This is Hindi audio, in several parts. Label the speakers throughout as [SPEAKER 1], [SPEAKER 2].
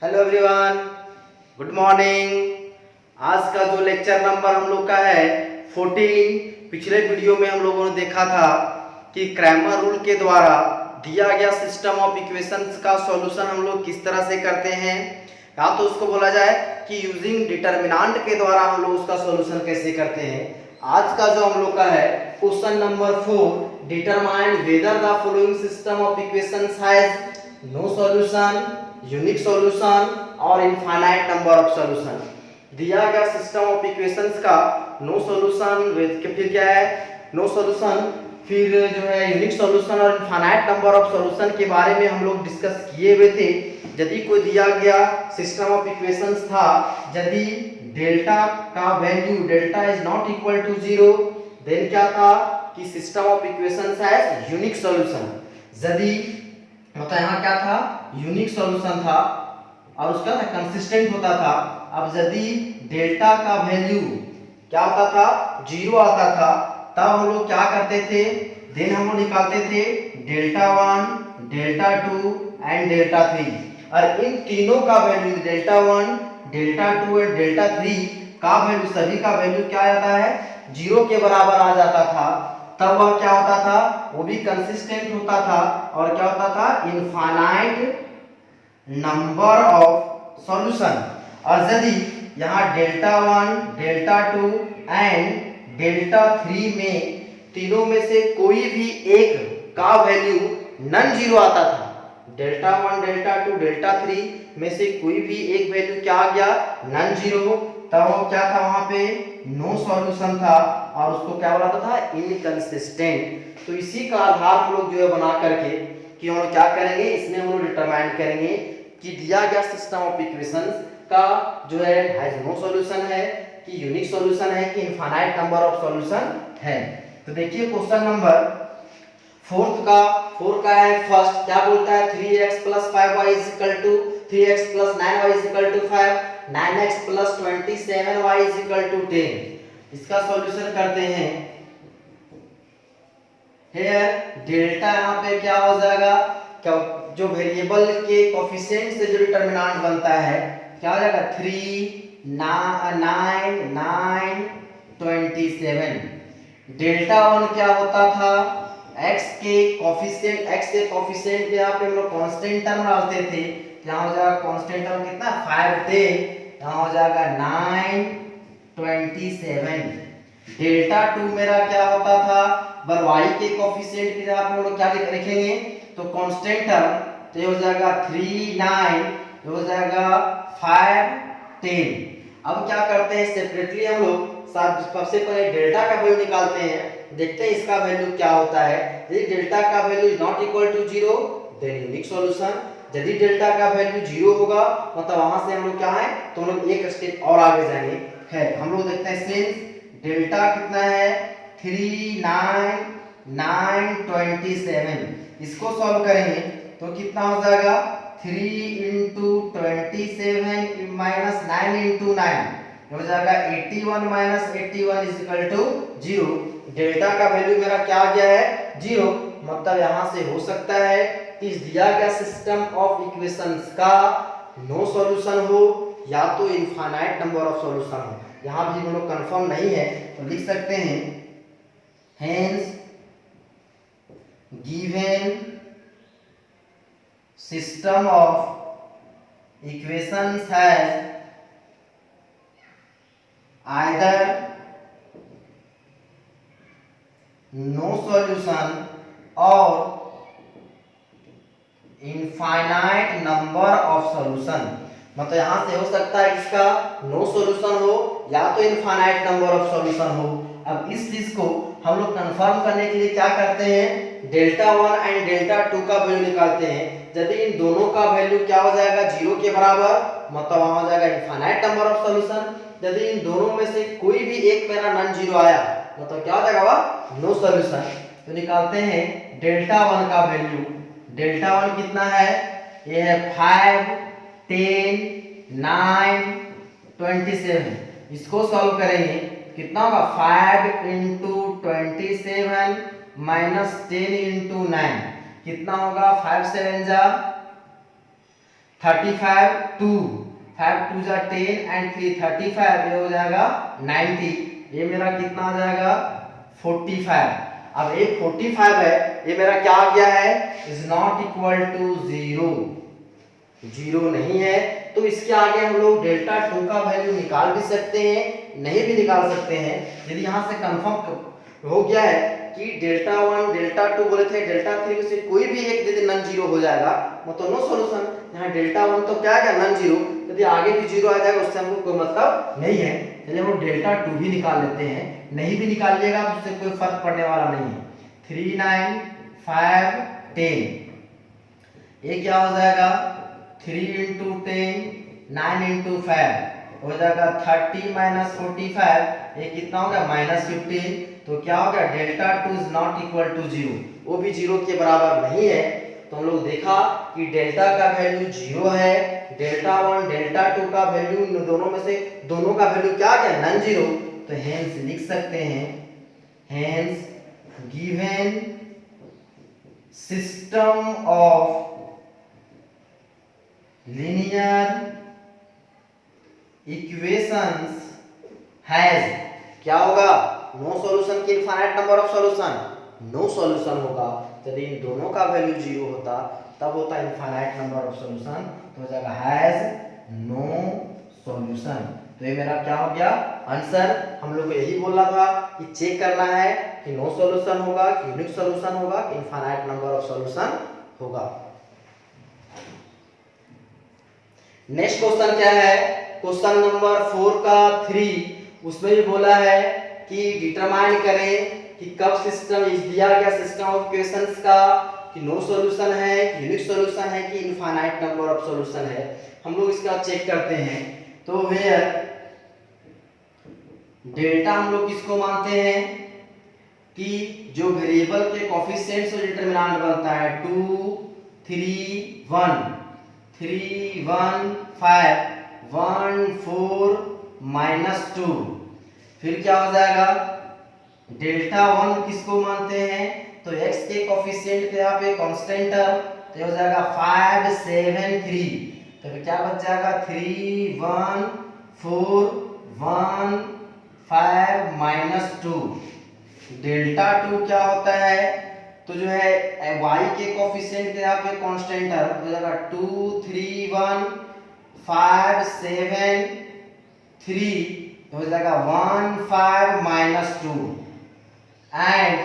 [SPEAKER 1] Hello everyone, good morning. आज का जो लेक्चर नंबर हम लोग का है 14। पिछले वीडियो में हम लोगों ने देखा था कि क्रैमर रूल के द्वारा दिया गया सिस्टम ऑफ इक्वेशंस का सॉल्यूशन हम लोग किस तरह से करते हैं, या तो उसको बोला जाए कि यूजिंग डिटर्मिनेंट के द्वारा हम लोग उसका सॉल्यूशन कैसे करते हैं। आज का जो हम लोग का है question number 4, determine whether the following system of equations has no solution, unique solution और इनफाइनाइट नंबर ऑफ सॉल्यूशन। दिया गया सिस्टम ऑफ इक्वेशंस का नो सॉल्यूशन, फिर क्या है नो सॉल्यूशन, फिर जो है यूनिक सॉल्यूशन और इनफाइनाइट नंबर ऑफ सॉल्यूशन के बारे में हम लोग डिस्कस किए हुए थे। यदि कोई दिया गया सिस्टम ऑफ इक्वेशंस था, यदि डेल्टा का value delta is not equal to 0, then क्या था कि system of equations has unique solution. यदि मतलब यहाँ क्या था, यूनिक सॉल्यूशन था और उसका कंसिस्टेंट होता था। अब यदि डेल्टा का वैल्यू क्या होता था, 0 आता था, तब हम लोग क्या करते थे, देन हम लोग निकालते थे डेल्टा 1, डेल्टा 2 एंड डेल्टा 3। और इन तीनों का value delta 1, delta 2 and delta 3 का वैल्यू, सभी का वैल्यू क्या आता है, 0 के बराबर आ जाता था। तब वह क्या होता था, वो भी कंसिस्टेंट होता था और क्या होता था, इनफाइनाइट नंबर ऑफ सॉल्यूशन। और यदि यहाँ डेल्टा 1, डेल्टा 2 एंड डेल्टा 3 में तीनों में से कोई भी एक का वैल्यू नॉन जीरो आता था, डेल्टा 1, डेल्टा 2, डेल्टा 3 में से कोई भी एक वैल्यू क्या आ गया, नॉन जीरो, तब वो क्या था, वहां पे नो सॉल्यूशन था और उसको क्या बोला था, इनकंसिस्टेंट। तो इसी का आधार हम लोग जो है बना करके कि हम लोग क्या करेंगे, इसमें हम लोग डिटरमाइन करेंगे कि दिया गया सिस्टम ऑफ इक्वेशंस का जो है हैज नो सॉल्यूशन है, कि यूनिक सॉल्यूशन है, कि इनफाइनाइट नंबर ऑफ सॉल्यूशन है। तो देखिए क्वेश्चन नंबर 4 का है फर्स्ट, क्या बोलता है, 3x + 5y = 3x + 9y = 5, 9x + 27y = 10। इसका सॉल्यूशन करते हैं। हेयर डेल्टा यहाँ पे क्या हो जाएगा, क्या जो वेरिएबल के कोफिशिएंट से जो डिटरमिनेंट बनता है क्या हो जाएगा, 3, 9, 9, 27। डेल्टा 1 क्या होता था, x के कोफिशिएंट पे यहाँ पे हम लोग कांस्टेंट टर्म डालते थे, यहाँ हो जाएगा कांस्टेंट टर्म कितना, 5 थे, यहाँ हो जाएगा 9, 27। डेल्टा 2 मेरा क्या होता था, बर y के कोफिशिएंट की जगह पे हम लोग क्या लिखेंगे, तो कांस्टेंट टर्म, तो ये हो जाएगा 3, 9, ये हो जाएगा 5, 10। अब क्या करते हैं, सेपरेटली हम लोग सबसे पहले डेल्टा का वैल्यू निकालते हैं, देखते हैं इसका वैल्यू क्या होता है। यदि डेल्टा का value is not equal to 0, then unique solution. यदि डेल्टा का वैल्यू 0 होगा, मतलब वहां से हम लोग क्या है, तो हम लोग एक स्टेप और आगे जाएंगे। है हम लोग देखते हैं सिंस डेल्टा कितना है, 3, 9, 9, 27, इसको सॉल्व करेंगे तो कितना हो जाएगा, 3 × 27 - 9 × 9 हो जाएगा 81 - 81 = 0। डेल्टा का वैल्यू मेरा क्या आ गया है, 0। मतलब यहां से हो सकता है कि दिया गया सिस्टम ऑफ इक्वेशंस का नो सॉल्यूशन हो या तो इनफाइनाइट नंबर ऑफ सॉल्यूशन हो। यहां भी हम लोग कंफर्म नहीं है तो लिख सकते हैं, hence given system of equations has either no solution or infinite number of solution। मतलब यहां से हो सकता है इसका नो सॉल्यूशन हो या तो इनफाइनाइट नंबर ऑफ सॉल्यूशन हो। अब इस चीज को हम लोग कंफर्म करने के लिए क्या करते हैं, डेल्टा 1 एंड डेल्टा 2 का वैल्यू निकालते हैं। यदि इन दोनों का वैल्यू क्या हो जाएगा, 0 के बराबर, मतलब वहां हो जाएगा इनफाइनाइट नंबर ऑफ सॉल्यूशन। यदि इन दोनों में से कोई भी एक मेरा नॉन जीरो आया, मतलब क्या हो जाएगा, वह नो सॉल्यूशन। तो निकालते हैं डेल्टा 1 का वैल्यू। डेल्टा 1 कितना है, ये है 5, 10, 9, 27। इसको सॉल्व करेंगे कितना होगा, 5 × 27 - 10 × 9 कितना होगा, 5 7 जा 35 2 5 2 जा 10 एंड 3 35, ये हो जाएगा 90, ये मेरा कितना आ जाएगा 45। अब ये 45 है, ये मेरा क्या आ गया है, इज नॉट इक्वल टू 0, 0 नहीं है। तो इसके आगे हम लोग डेल्टा 2 का वैल्यू निकाल भी सकते हैं, नहीं भी निकाल सकते हैं। यदि यहाँ से कंफर्म हो गया है कि डेल्टा 1 डेल्टा 2 बोले थे, डेल्टा 3 से कोई भी एक यदि नॉन जीरो हो जाएगा मतलब नो सॉल्यूशन। यहाँ डेल्टा 1 तो क्या है नॉन जीरो, यदि आगे भी जीरो आ जाएगा उससे हमको कोई मतलब नहीं है। चलिए हम लोग डेल्टा 2 भी निकाल लेते हैं, नहीं भी निकालिएगा तो उससे कोई फर्क पड़ने वाला नहीं है। 3 9 5 10, ये क्या हो जाएगा 3 into 10 9 into 5 हो जाएगा 30 minus 45, ये कितना हो गया -15। तो क्या हो गया delta 2 is not equal to 0, वो भी 0 के बराबर नहीं है। तो हम लोग देखा कि डेल्टा का वैल्यू 0 है, डेल्टा 1 डेल्टा 2 का वैल्यू दोनों में से दोनों का वैल्यू क्या है नॉन जीरो। तो हेंस लिख सकते हैं, hence given system of linear equations has, क्या होगा नो सॉल्यूशन की infinite number of solution, no solution होगा। यदि इन दोनों का वैल्यू 0 होता तब होता इनफाइनाइट नंबर ऑफ सॉल्यूशन, तो हो जाएगा हैज नो सॉल्यूशन। तो ये मेरा क्या हो गया आंसर। हम लोग को यही बोलना था कि चेक करना है कि नो सॉल्यूशन होगा कि यूनिक सॉल्यूशन होगा कि इनफाइनाइट नंबर ऑफ सॉल्यूशन होगा। नेक्स्ट क्वेश्चन क्या है, क्वेश्चन नंबर 4 का 3, उसमें भी बोला है कि डिटरमाइन करें कि कब सिस्टम दिया गया सिस्टम ऑफ इक्वेशंस का कि नो सॉल्यूशन है कि यूनिक सॉल्यूशन है कि इनफाइनाइट नंबर ऑफ सॉल्यूशन है। हम लोग इसका चेक करते हैं। तो वेयर डेल्टा हम लोग किसको मानते हैं कि जो वेरिएबल के कोएफिशिएंट से डिटरमिनेंट बनता है 2 3 1 3 1 5 1 4 -2, फिर क्या हो जाएगा डेल्टा 1 किसको मानते हैं तो x के कोएफिशिएंट के यहाँ पे कांस्टेंट है, तो हो जाएगा 5 7 3, तो फिर क्या बच जाएगा 3 1 4 1 5 -2। डेल्टा 2 क्या होता है तो जो है y के कोएफिशिएंट के यहाँ पे कांस्टेंट है, तो हो जाएगा 2 3 1 5 7 3, तो हो जाएगा 1 5 -2। एंड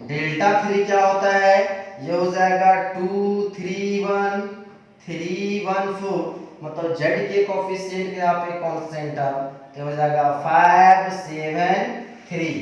[SPEAKER 1] डेल्टा 3 क्या होता है ये हो जाएगा 2 3 1 3 1 4, मतलब z के कोएफिशिएंट के यहाँ पे कांस्टेंट है, तो हो जाएगा 5 7 3।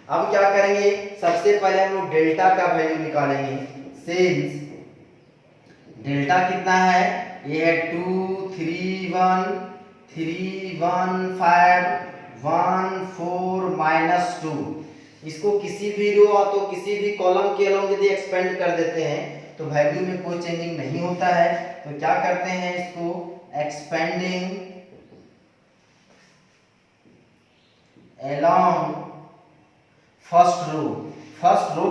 [SPEAKER 1] अब क्या करेंगे सबसे पहले हम लोग डेल्टा का वैल्यू निकालेंगे। सिंस डेल्टा कितना है ये है 2 3 1 3 1 5 1 4 -2। इसको किसी भी रो तो किसी भी कॉलम के अलोंग यदि एक्सपेंड कर देते हैं तो वैल्यू में कोई चेंजिंग नहीं होता है। तो क्या करते हैं इसको एक्सपेंडिंग अलोंग फर्स्ट रो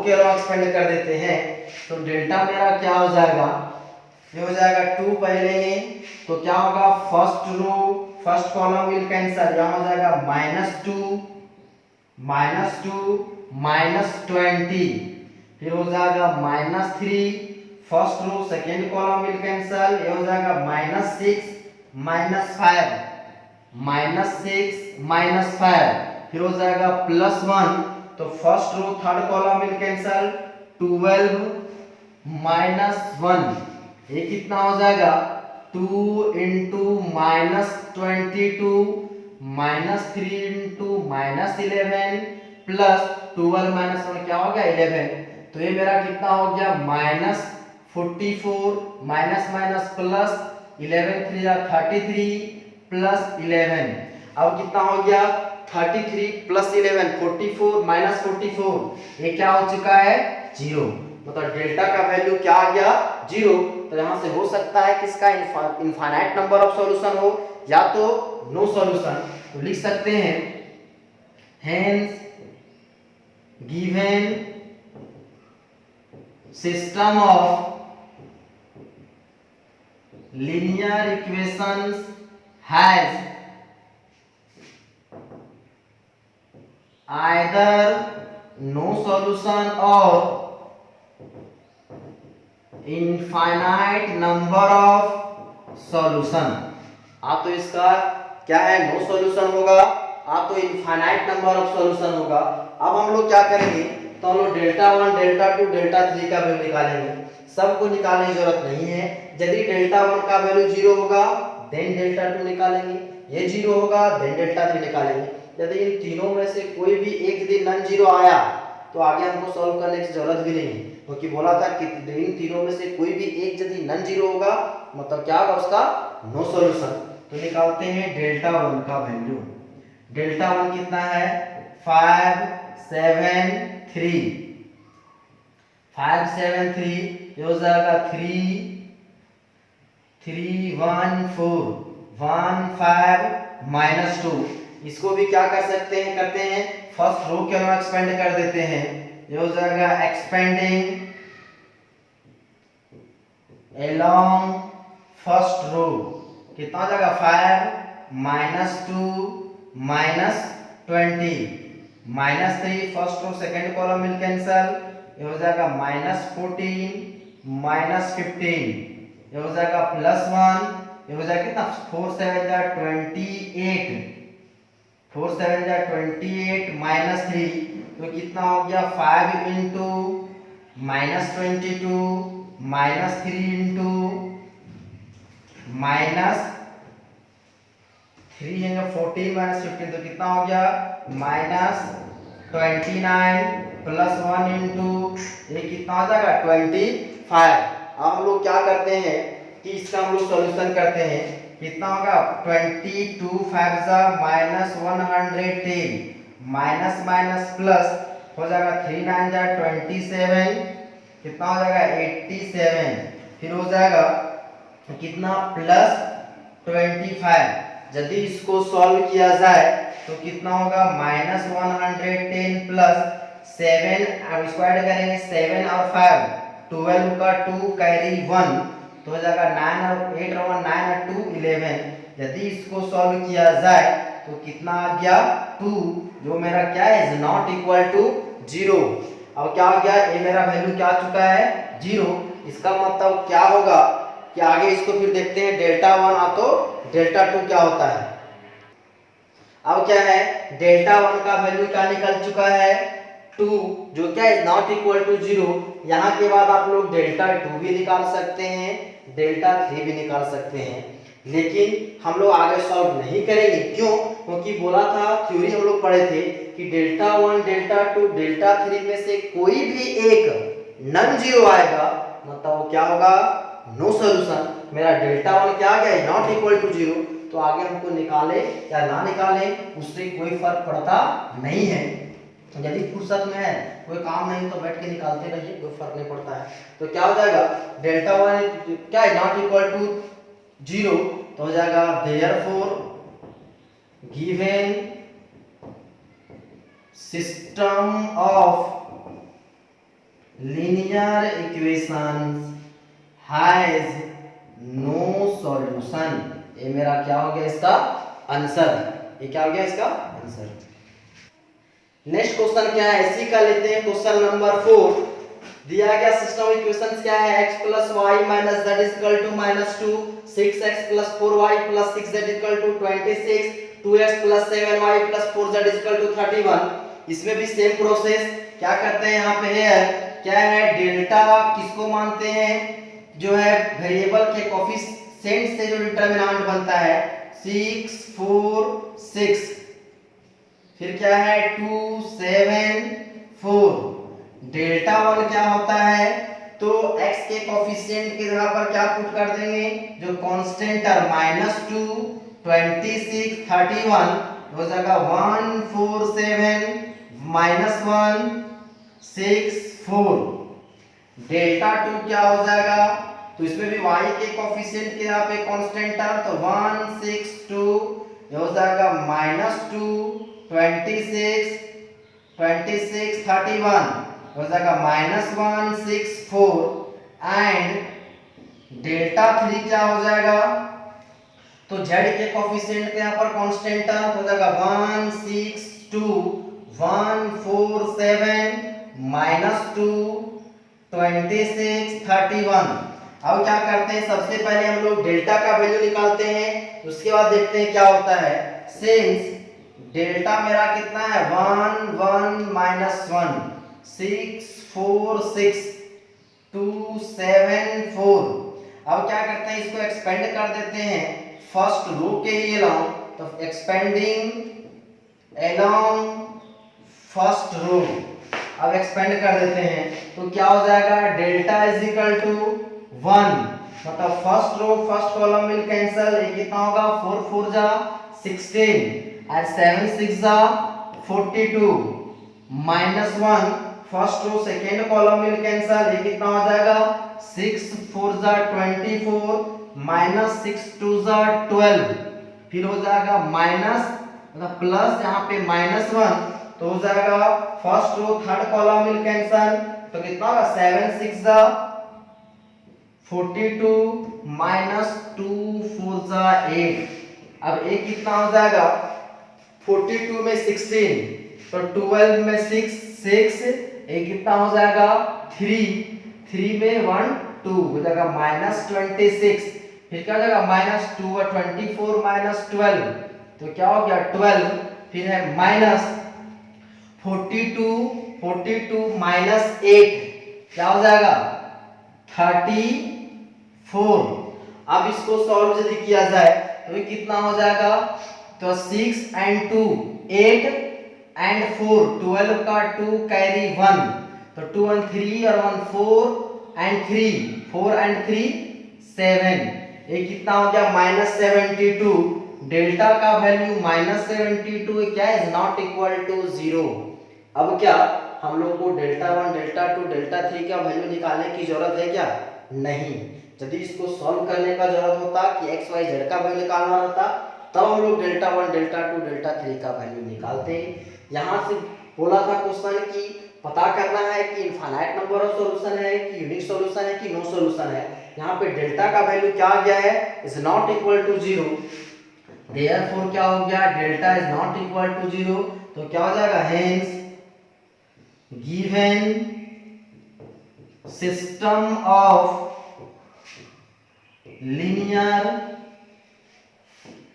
[SPEAKER 1] के अलोंग एक्सपेंड कर देते हैं। तो डेल्टा मेरा क्या हो जाएगा ये हो जाएगा 2 पहले ही, तो क्या होगा first row first column will cancel, यहाँ हो जाएगा -2 -20, फिर हो जाएगा -3 first row second column will cancel, ये हो जाएगा -6 -5 फिर हो जाएगा +1, तो first row third column will cancel 12 -1, ये कितना हो जाएगा 2 into -22 -3 into -11 प्लस 12 -1 क्या हो गया 11, तो ये मेरा कितना हो गया -44 माइनस प्लस 11 3 33 प्लस 11। अब कितना हो गया 33 प्लस 11 44 -44, ये क्या हो चुका है 0, मतलब डेल्टा का वैल्यू क्या आ गया 0। तो यहां से हो सकता है कि इसका इनफाइनाइट नंबर ऑफ सॉल्यूशन हो या तो नो सॉल्यूशन। तो लिख सकते हैं hence given system of linear equations has either no solution or infinite number of solution। आप तो इसका क्या है, नो सॉल्यूशन होगा, आप तो इनफाइनाइट नंबर ऑफ सॉल्यूशन होगा। अब हम लोग क्या करेंगे, तो हम लोग डेल्टा 1 डेल्टा 2 डेल्टा 3 का वैल्यू निकालेंगे। सबको निकालने की जरूरत नहीं है। यदि डेल्टा 1 का वैल्यू 0 होगा देन डेल्टा 2 निकालेंगे, ये 0 होगा देन डेल्टा 3 निकालेंगे। यदि इन तीनों में से कोई भी एक यदि नॉन जीरो आया तो आगे हमको सॉल्व करने की जरूरत भी नहीं है, क्योंकि बोला था कि इन तीनों में से कोई भी एक यदि नॉन जीरो होगा मतलब क्या होगा, उसका नो सॉल्यूशन। तो निकालते हैं डेल्टा 1 का वैल्यू। डेल्टा 1 कितना है, 573 573, ये हो जाएगा 31415 माइनस 2। इसको भी क्या कर सकते हैं, करते हैं फर्स्ट रो के अंदर एक्सपेंड कर देते हैं। ये हो जाएगा एक्सपेंडिंग along फर्स्ट रो, कितना हो जाएगा 5 minus 2 minus 20 minus 3, first row second column मिल कैंसल, ये हो जाएगा माइनस 14 माइनस 15, ये हो जाएगा प्लस 1, ये हो जाएगा कितना 4 7 जा 28, 4 7 जा 28 माइनस 3, तो कितना हो गया 5 into minus 22 minus 3 into minus 3 है 14 माइनस 15, तो कितना हो गया माइनस 29 प्लस 1 इंटू ये कितना हो जाएगा 25। अब हम लोग क्या करते हैं कि इसका हम लोग सॉल्यूशन करते हैं, कितना होगा 22 5 जा माइनस 110 माइनस माइनस प्लस हो जाएगा 3 9 जा 27, कितना हो जाएगा 87, फिर हो जाएगा कितना प्लस 25। यदि इसको सॉल्व किया जाए तो कितना होगा माइनस 110 प्लस 7, अब इसको ऐड करेंगे 7 और 5 12 का 2 कैरी 1, तो हो जाएगा 9 और 8 और 1 9 और 2 11। यदि इसको सॉल्व किया जाए तो कितना आ गया 2, जो मेरा क्या है इज नॉट इक्वल टू 0। अब क्या हो गया, ये मेरा वैल्यू क्या आ चुका है 0। इसका मतलब क्या होगा कि आगे इसको फिर देखते हैं डेल्टा 1 आ तो डेल्टा 2 क्या होता है। अब क्या है डेल्टा 1 का वैल्यू क्या निकल चुका है 2, जो क्या है नॉट इक्वल टू 0। यहाँ के बाद आप लोग डेल्टा 2 भी निकाल सकते हैं, डेल्टा 3 भी निकाल सकते हैं, लेकिन हम लोग आगे सॉल्व नहीं करेंगे। क्यों, क्योंकि बोला था थ्योरी हम लोग पढ़े थे कि डेल्टा 1 डेल्टा 2 डेल्टा 3 में से कोई भी एक नॉन जीरो आएगा मतलब वो क्या होगा नो सॉल्यूशन। मेरा डेल्टा 1 क्या आ गया नॉट इक्वल टू 0, तो आगे हमको निकाले या ना निकाले उससे कोई फर्क पड़ता नहीं है। यदि फुर्सत में है कोई काम नहीं तो बैठ के निकालते रहिए, कोई फर्क नहीं पड़ता है। तो क्या हो जाएगा डेल्टा 1 क्या है नॉट इक्वल टू 0, तो हो जाएगा therefore given system of linear equations has no solution। ये मेरा क्या हो गया इसका आंसर, ये क्या हो गया इसका आंसर। नेक्स्ट क्वेश्चन क्या है इसी का लेते हैं। क्वेश्चन नंबर 4 दिया गया सिस्टम ऑफ इक्वेशंस क्या है x plus y minus z is equal to -2, 6x plus 4y plus 6z is equal to 26, 2x plus 7y plus 4z is equal to 31। इसमें भी सेम प्रोसेस क्या करते हैं, यहाँ पे है क्या है डेल्टा किसको मानते हैं, जो है वेरिएबल के कोफिशिएंट से जो डिटरमिनेंट बनता है 6 4 6, फिर क्या है 2 7 4। डेल्टा 1 क्या होता है, तो x के कोफिशिएंट की जगह पर क्या पुट कर देंगे जो कांस्टेंट है -2 26 31, हो जाएगा 1 4 7 -1 6 4। डेल्टा 2 क्या हो जाएगा, तो इसमें भी y के कोफिशिएंट के यहाँ पे कांस्टेंट है तो 1 6 2, ये हो जाएगा -2 26 26 31, हो जाएगा -1 6 4 एंड डेल्टा 3 क्या हो जाएगा, तो z के कोफिशिएंट यहाँ पर कांस्टेंट टर्म हो जाएगा 1 6 2 1 4 7 -2 26 31। अब क्या करते हैं, सबसे पहले हम लोग डेल्टा का वैल्यू निकालते हैं, उसके बाद देखते हैं क्या होता है। सिंस डेल्टा मेरा कितना है 1 1 -1 6 4 6 2 7 4। अब क्या करते हैं, इसको एक्सपेंड कर देते हैं फर्स्ट रो के लिए अलोंग, तो एक्सपेंडिंग अलोंग फर्स्ट रो। अब एक्सपेंड कर देते हैं तो क्या हो जाएगा, डेल्टा इज इक्वल टू 1, मतलब first row first column will cancel, ये कितना होगा 4 4 जा 16 और 7 6 जा 42 -1 first row second column will cancel, ये कितना हो जाएगा 6 4 जा 24 -6 2 जा 12, फिर हो जाएगा माइनस मतलब प्लस यहाँ पे -1, तो हो जाएगा first row third column will cancel, तो कितना होगा 7 6 जा 42 -2 4 जा 8। अब एक कितना हो जाएगा 42 में 16, तो 12 में 6 6, एक कितना हो जाएगा 3 3 में 1 2 हो जाएगा -26, फिर क्या हो जाएगा -2 और 24 -12, तो क्या हो गया 12, फिर है माइनस 42 42 -8 क्या हो जाएगा 34। अब इसको सॉल्व यदि किया जाए तो ये कितना हो जाएगा, तो 6 and 2 8 and 4 12 का 2 कैरी 1, तो 2 and 3 और 1 4 and 3 4 and 3 7, ये कितना हो गया -72। डेल्टा का वैल्यू -72 क्या इज नॉट इक्वल टू 0। अब क्या हम लोग को डेल्टा 1 डेल्टा 2 डेल्टा 3 का वैल्यू निकालने की जरूरत है क्या, नहीं। यदि इसको सॉल्व करने का जरूरत होता कि एक्स वाई जेड का वैल्यू निकालना होता, तब हम लोग डेल्टा 1 डेल्टा 2 डेल्टा 3 का वैल्यू निकालते हैं। यहाँ से बोला था क्वेश्चन कि पता करना है कि इनफाइनाइट नंबर ऑफ सॉल्यूशन है कि यूनिक सॉल्यूशन है कि नो सॉल्यूशन है। यहाँ पे डेल्टा का वैल्यू क्या आ गया है, is not equal to 0, therefore क्या हो गया, delta is not equal to 0, तो क्या हो जाएगा, hence given system of linear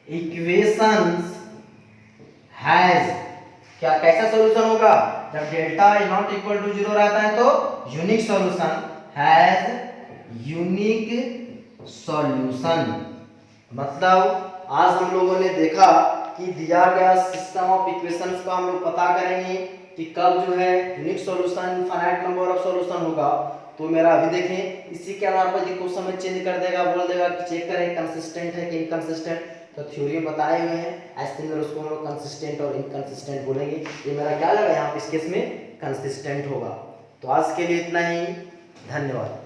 [SPEAKER 1] equations has, क्या कैसा सॉल्यूशन होगा, जब delta is not equal to 0 रहता है तो unique solution, has unique solution. मतलब आज हम लोगों ने देखा कि दिया गया सिस्टम ऑफ इक्वेशंस का हम लोग पता करेंगे कि कब जो है unique solution infinite number of solution होगा। तो मेरा अभी देखें, इसी के आधार पर ये क्वेश्चन में चेंज कर देगा, बोल देगा कि चेक करें कंसिस्टेंट है कि इनकंसिस्टेंट, तो थ्योरी में बताए हुए हैं ऐसे में उसको हम लोग कंसिस्टेंट और इनकंसिस्टेंट बोलेंगे। ये मेरा क्या लगा यहाँ पे इस केस में कंसिस्टेंट होगा। तो आज के लिए इतना ही, धन्यवाद।